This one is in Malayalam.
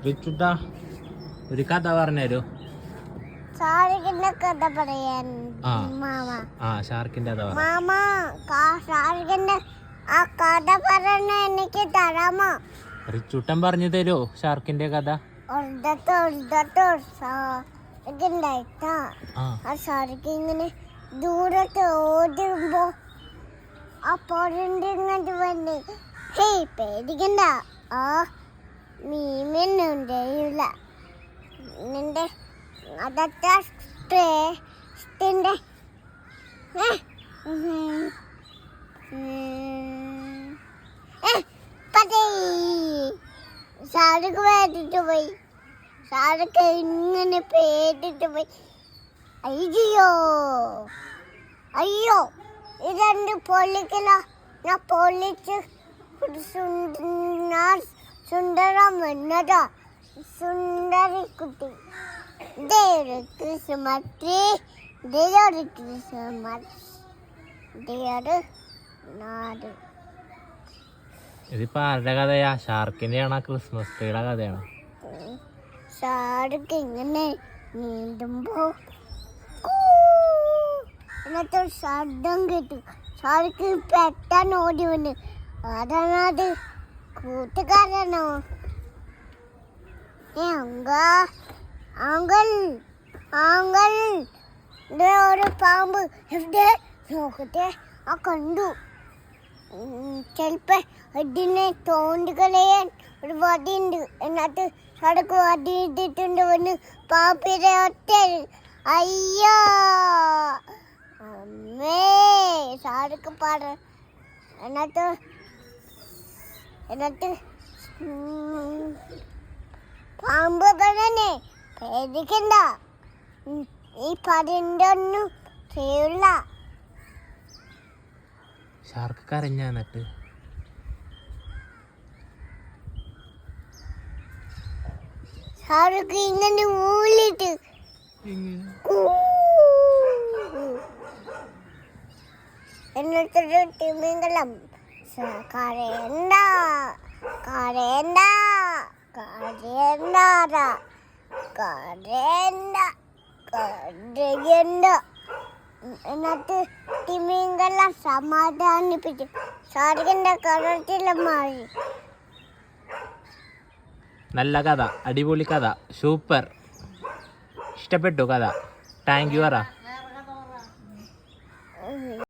റിച്ചുട്ടാ ഒരു കഥ പറഞ്ഞുതരൂ. ഷാർക്കിന്റെ കഥ പറയാൻ മാമ. ഷാർക്കിന്റെ കഥ മാമ ഷാർക്കിന്റെ ആ കഥ പറഞ്ഞ എനിക്ക് തരാമോ? റിച്ചുട്ടൻ പറഞ്ഞു തരുമോ ഷാർക്കിന്റെ കഥ? ഷാർക്കുണ്ടായിട്ടാ. ആ ഷാർക്ക് ഇങ്ങനെ ദൂരത്ത് ഓടുമ്പോ ആ പൊഴന്റെ ഇങ്ങോട്ട് വന്ന് ഹേയ് പേടിക്കണ്ട, ആ മീമിനുണ്ടായില്ല നിന്റെ അതൊക്കെ ഷാർക്ക് പേടിട്ട് പോയി. ഷാർക്ക് ഇങ്ങനെ പേടിട്ട് പോയി. അയ്യോ അയ്യോ ഇതെന്ത് പൊള്ളിക്കല? ഞാൻ പൊള്ളിച്ച് സുന്ദരം വന്നതാ. സുന്ദരി കുട്ടി ക്രിസ്മസ് നാട്. ഇതിപ്പോ ആരുടെ കഥയാ? ഷാർക്കിന്റെയാണോ ക്രിസ്മസ് ട്രീയുടെ കഥയാണോ? ഷാർക്ക് ഇങ്ങനെ നീന്തുമ്പോ എന്നിട്ട് ശബ്ദം കിട്ടും. ഷാർക്ക് പെട്ടെന്ന് ഓടി വന്ന് അതാണത് കൂട്ടുകാരനോ? ഒരു പാമ്പ് എവിടെ നോക്കട്ടെ. ആ കണ്ടു. ചിലപ്പോ ഇതിനെ തോണ്ടിക്കളയാൻ ഒരു വടിയുണ്ട്. എന്നിട്ട് ഷാർക്ക് വടി ഇട്ടിട്ടുണ്ട് വന്ന് പാമ്പിനെ ഒറ്റ. അയ്യോ അമ്മേ ഷാർക്ക് പാട. എന്നിട്ട് പാമ്പ് തന്നെ പേടിക്കണ്ട, ഈ പതിൻ്റെ ഒന്നും ചെയ്യില്ല. ഷാർക്ക് കരഞ്ഞാ? എന്നിട്ട് ഷാർക്ക് ഇങ്ങനെ ഊളിട്ട് എന്നിട്ടൊരു തിമിംഗലം കരയണ്ട കരയണ്ട കരയണ്ട കരയണ്ട കരയണ്ട. എന്നിട്ട് തിമിംഗലം സമാധാനിപ്പിച്ചു. ഷാർക്കിന്റെ കരച്ചിലും മാറി. നല്ല കഥ, അടിപൊളി കഥ, സൂപ്പർ. ഇഷ്ടപ്പെട്ടു കഥ. താങ്ക് യു പറ.